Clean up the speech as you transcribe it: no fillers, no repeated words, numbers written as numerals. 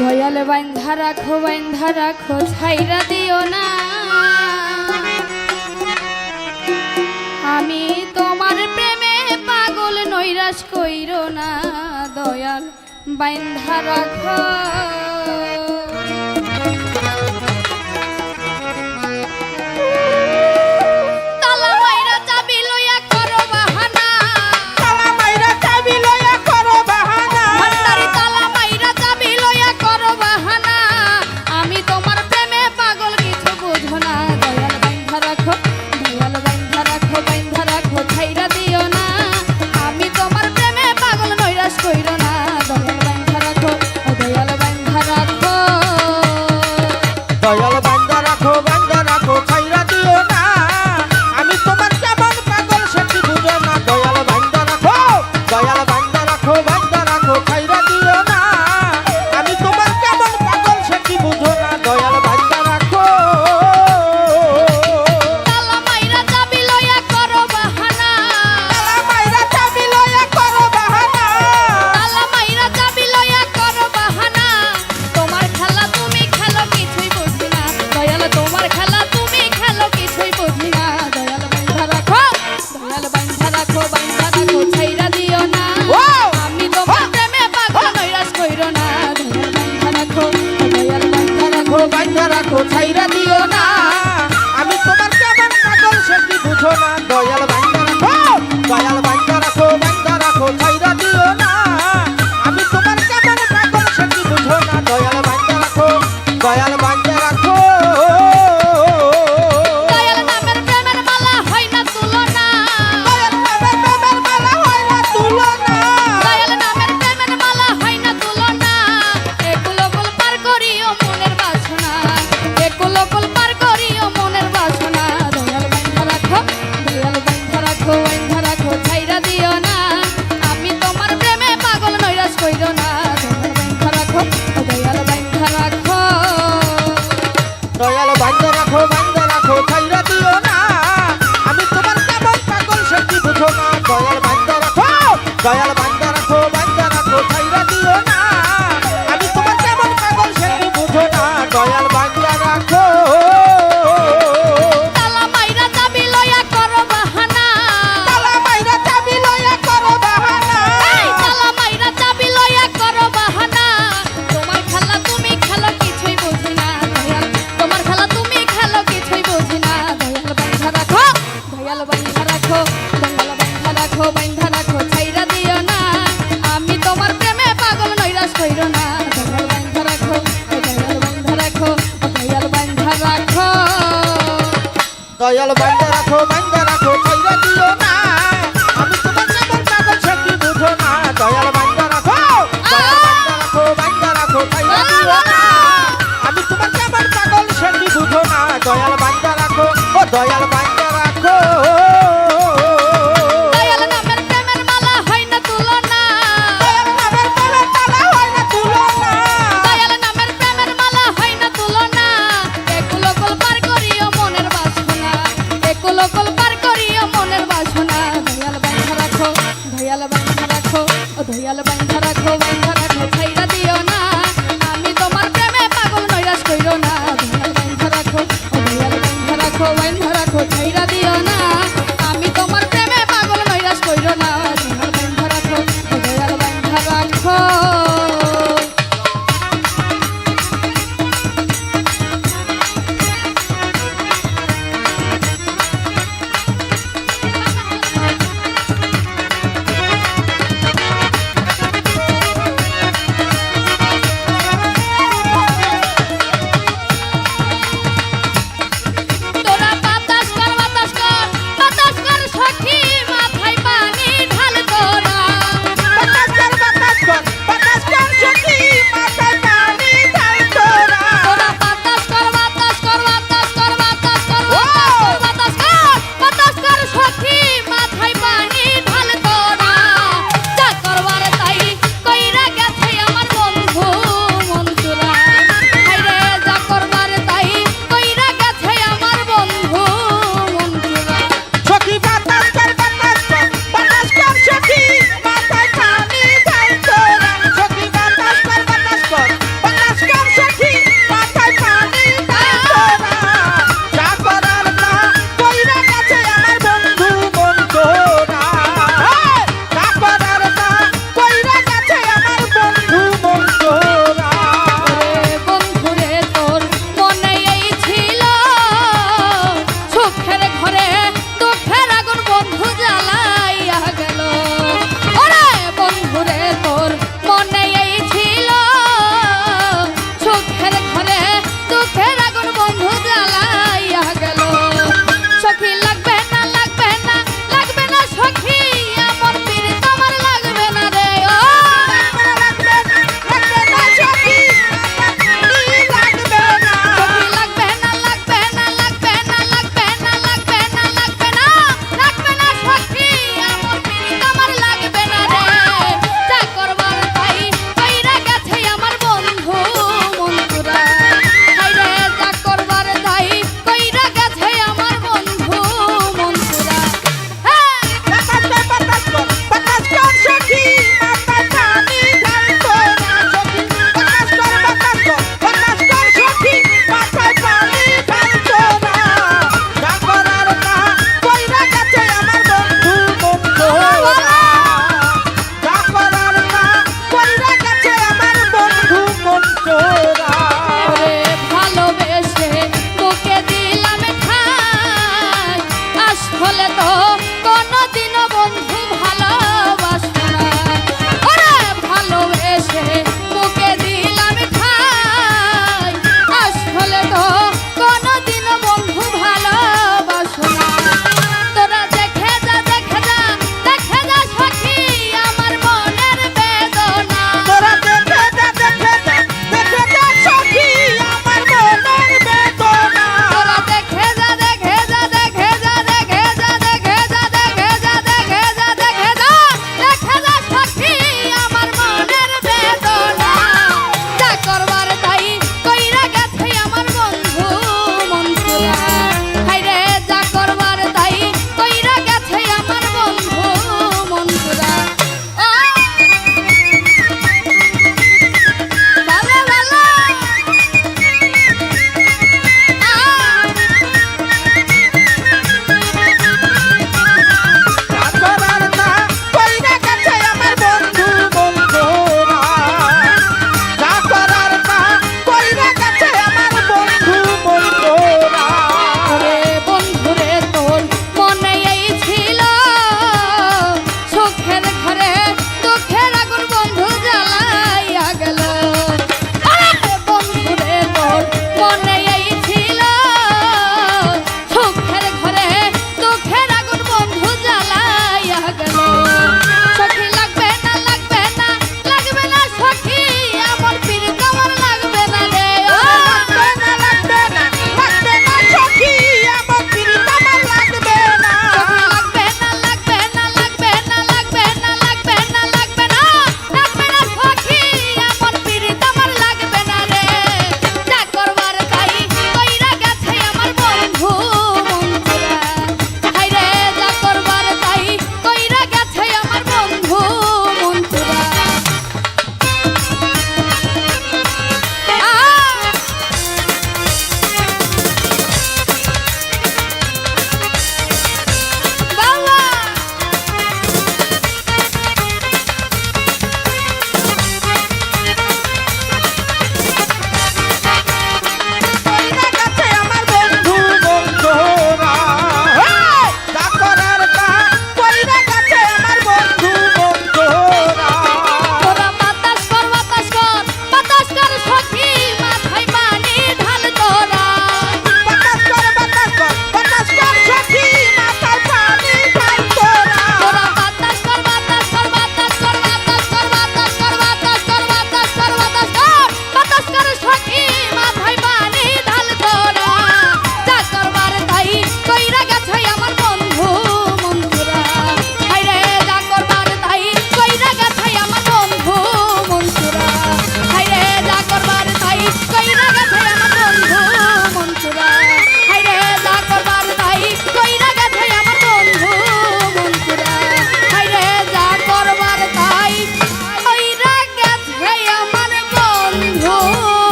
দয়াল বান্ধা রাখো ছাইরা দিও না। আমি তোমার প্রেমে পাগল নৈরাশ কইরো না, দয়াল বান্ধা রাখো। দয়াল বান্ধা রাখো ছাইরা দিও না, আমি তোমার কেমন পাগল সেটি বুঝো না। দয়াল বান্ধা রাখো ছাইরা দিও না, আমি তোমার কেমন পাগল সেটি বুঝো না। দয়াল বান্ধা রাখো। তালা মাইরা চাবি লইয়া করো বাহানা, তালা মাইরা চাবি লইয়া করো বাহানা, তালা মাইরা চাবি লইয়া করো বাহানা। তোমার খেলা তুমি খেলো কিছুই বুঝি না, দয়াল তোমার খেলা তুমি খেলো কিছুই বুঝি না। দয়াল বান্ধা রাখো ছাইরা দিও না, আমি তোমার প্রেমে পাগল নৈরাশ কইরো না। দয়াল বান্ধা রাখো বান্ধা রাখো ছাইরা দিও না, আমি তোমার কেমন পাগল সেটি বুঝো না। দয়াল বান্ধা রাখো ছাইরা দিও না, আমি তোমার কেমন পাগল সেটি বুঝো না। দয়াল বান্ধা রাখো। দয়াল নামের প্রেমের মালা হয় না তুলনা, দয়াল নামের প্রেমের মালা হয় না তুলনা, দয়াল নামের প্রেমের মালা হয় না তুলনা। একুলো কুল পার করিও মনের বাসনা, একুলো কুল পার করিও মনের বাসনা। দয়াল বান্ধা রাখো ছাইরা দিও না, আমি তোমার প্রেমে পাগল নৈরাশ কইরো না। দয়াল বান্ধা রাখো দয়াল বান্ধা রাখো ছাইরা দিও না, আমি তোমার কেমন পাগল সেটি বুঝো না। দয়াল বান্ধা রাখো ছাইরা দিও না, আমি তোমার কেমন পাগল সেটি বুঝো না। দয়াল বান্ধা রাখো। তালা মাইরা চাবি লইয়া করো বাহানা, তালা মাইরা চাবি লইয়া করো বাহানা, এই তালা মাইরা চাবি লইয়া করো বাহানা। তোমার খেলা তুমি খেলো কিছুই বুঝি না, দয়াল তোমার খেলা তুমি খেলো কিছুই বুঝি না। দয়াল বান্ধা রাখো বান্ধা রাখো ছাইরা দিও না, আমি তোমার প্রেমে পাগল নৈরাশ কইরো না। দয়াল বান্ধা রাখো দয়াল বান্ধা রাখো। দয়াল বান্ধা রাখো ছাইরা দিও না, আমি তোমার কেমন পাগল সেটি বুঝো না। দয়াল বান্ধা রাখো ছাইরা দিও না, আমি তোমার